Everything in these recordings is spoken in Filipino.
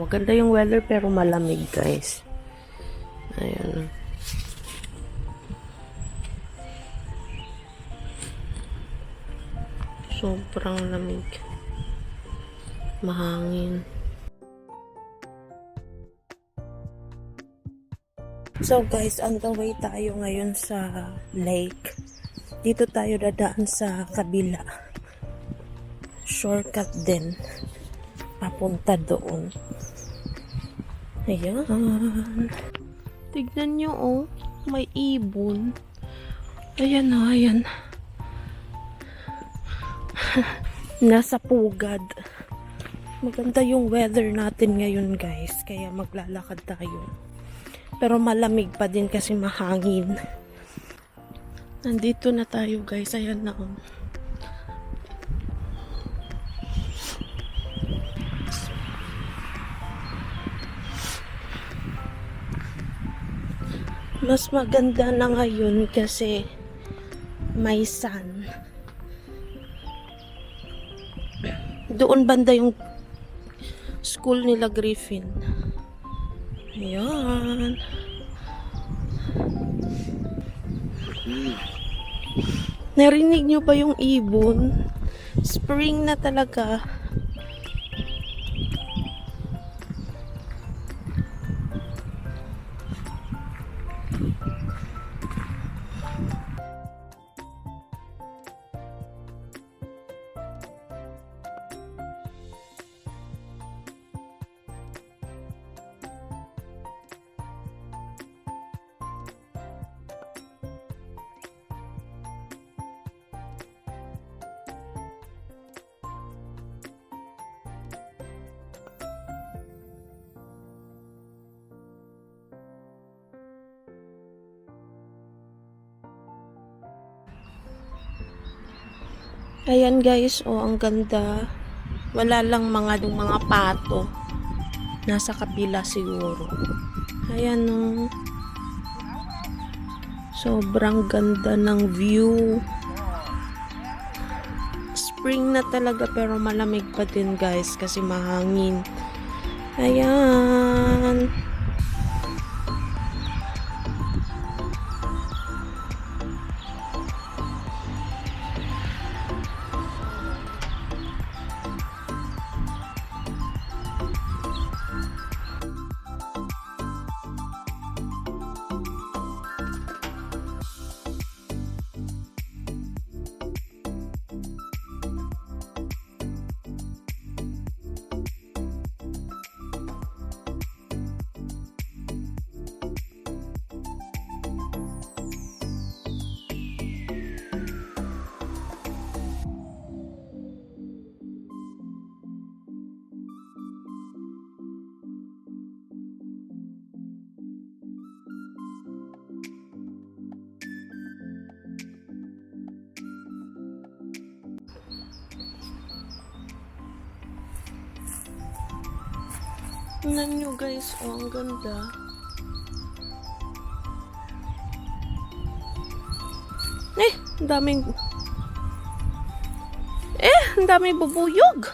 Maganda yung weather pero malamig, guys. Ayan. Sobrang lamig. Mahangin. So guys, on the way tayo ngayon sa lake. Dito tayo dadaan sa kabila. Shortcut din. Papunta doon. Ayan. Tignan nyo, oh. May ibon. Ayan na, ayan. Nasa pugad. Maganda yung weather natin ngayon, guys. Kaya maglalakad tayo. Pero malamig pa din kasi mahangin. Nandito na tayo, guys. Ayan na, oh. Mas maganda na ngayon kasi may sun. Doon banda yung school nila Griffin. Ayan. Narinig nyo ba yung ibon? Spring na talaga. Ayan guys, oh ang ganda. Wala lang mga pato. Nasa kabila siguro. Ayan oh. Sobrang ganda ng view. Spring na talaga pero malamig pa din guys kasi mahangin. Ayan. Tingnan nyo guys, oh ang ganda. Ang daming bubuyog.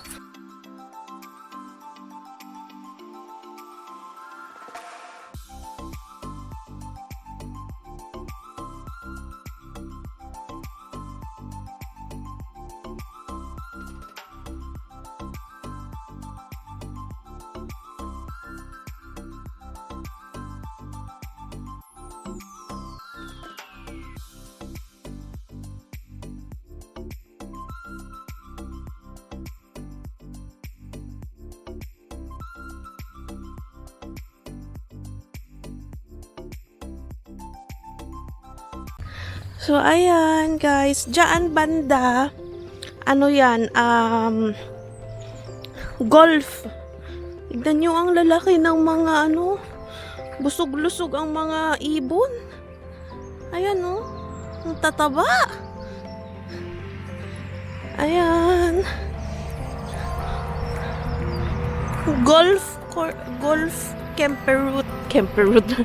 So, ayan, guys. Diyan banda, ano yan, golf. Tignan nyo ang lalaki ng mga, busog-lusog ang mga ibon. Ayan, oh. Ang tataba. Ayan. Golf camper route.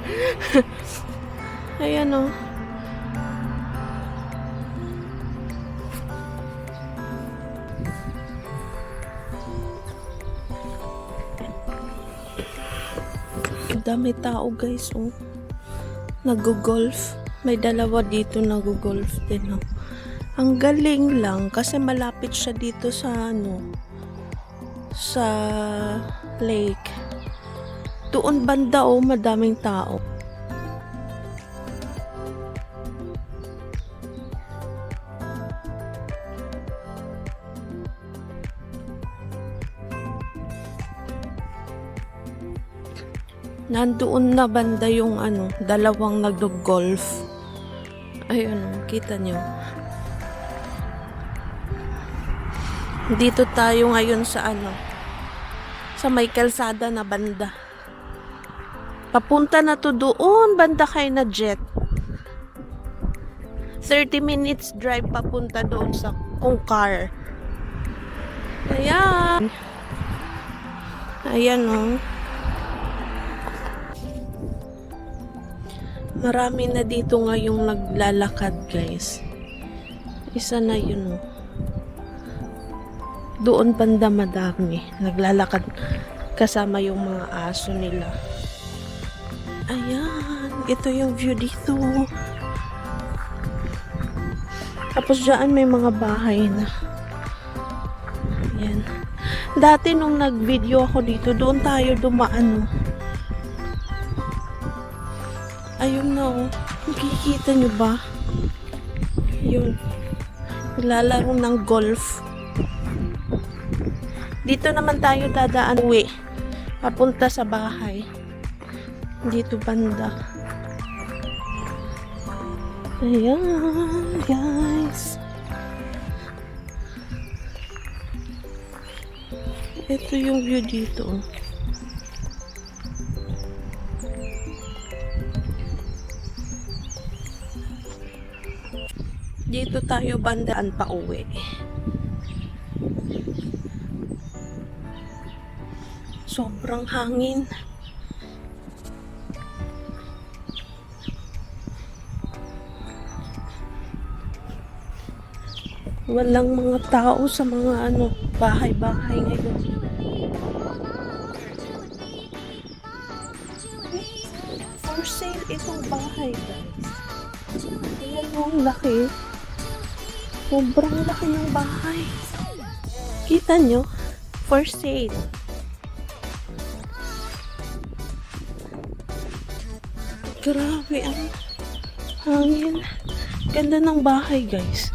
Ayan, oh. Dami tao guys, oh. Nag-golf. May dalawa dito nag-golf din, oh. Ang galing lang kasi malapit siya dito sa sa lake. Doon banda, oh, madaming tao. Nandoon na banda yung dalawang nag-golf. Ayun, kita nyo. Dito tayo ngayon sa sa may kalsada na banda. Papunta na to doon, banda kay na jet. 30 minutes drive papunta doon sa Kungkar. Ayan. Ayan, oh. Marami na dito ngayong naglalakad, guys. Isa na yun, oh. Doon banda madami. Naglalakad kasama yung mga aso nila. Ayan. Ito yung view dito. Tapos dyan may mga bahay na. Ayan. Dati nung nag-video ako dito, doon tayo dumaan, oh. Ayun na, oh. Nakikita nyo ba? Yun. Naglalaro ng golf. Dito naman tayo dadaan uwi. Papunta sa bahay. Dito banda. Ayan, guys. Ito yung view dito. Dito tayo bandaan pa uwi. Sobrang hangin. Walang mga tao sa mga bahay-bahay ngayon. For sale itong bahay, guys. Ayan, ang laki. Sobrang laki ng bahay. Kita nyo? For sale. Grabe ang hangin. Ganda ng bahay, guys.